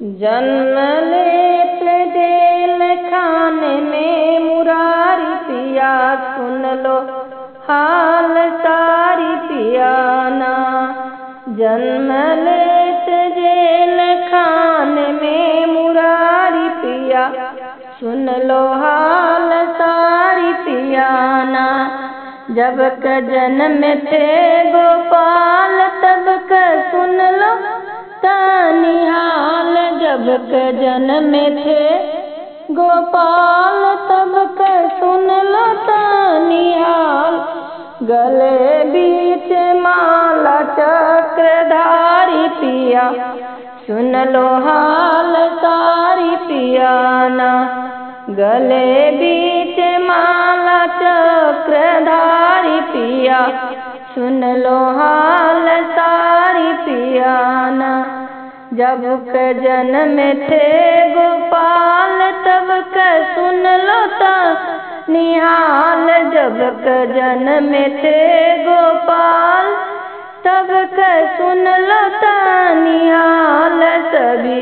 जन्म लेते जेल खाने में मुरारी पिया, सुन लो हाल सारी पियाना। जन्म लेते जेल खाने में मुरारी पिया, सुन लो हाल सारी पियाना। जब क जन्म थे गोपाल तब क सुन लो तानी हाल। जब क जन्म थे गोपाल तब क सुन लो तानी हाल। गले बीच माला चक्रधारी पिया, सुन लो हाल सारी पियाना। गले बीच माला चक्रधारी पिया, सुन लो हाल सारी पियाना। जब क जन्म थे गोपाल तब क सुन लो तानी हाल। जब क जन्म थे गोपाल तब क सुन लो तानी हाल। सभी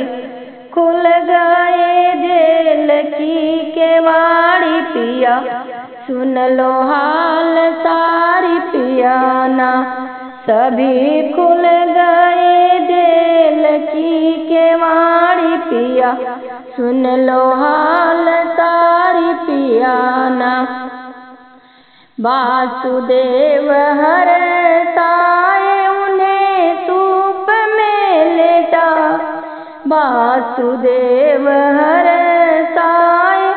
खुल गए जेल की केवाड़ी पिया, सुन लो हाल सारी पियाना। सभी खुल गए जेल की केवाड़ी पिया, सुन लो हाल सारी पियाना। वासुदेव हर साए उन्हें सूप में लेटा, वासुदेव हर साए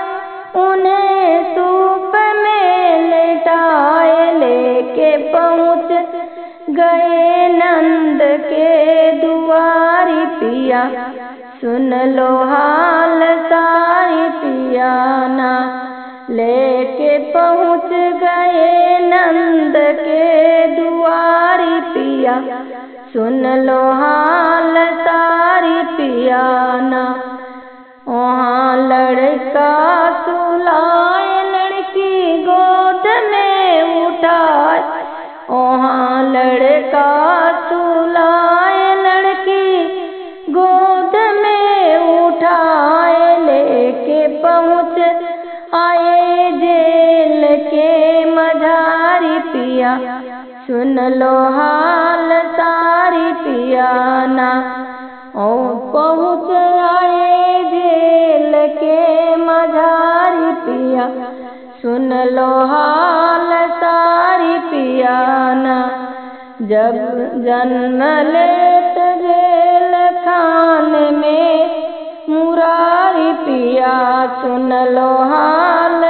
उन्हें सूप में लेटाए। लेके पहुँच गए नंद के दुआरी पिया, सुन लो हाल सारी पियाना। लेके पहुँच गए नंद के दुआरी पिया, सुन लो हाल सारी पियाना। वहाँ लड़का सुलाए लड़की गोद में उठाए, वहाँ लड़का सुलाए लड़की गोद में उठाए। लेके पहुँच आए जेल के मझारी पिया, सुन लो हाल सारी पियाना। ओ पहुँच आए जेल के मझारी पिया, सुन लो हाल सारी पियाना। जब जन्म लेते जेल खाने में मुरारी पिया, सुन लो हाल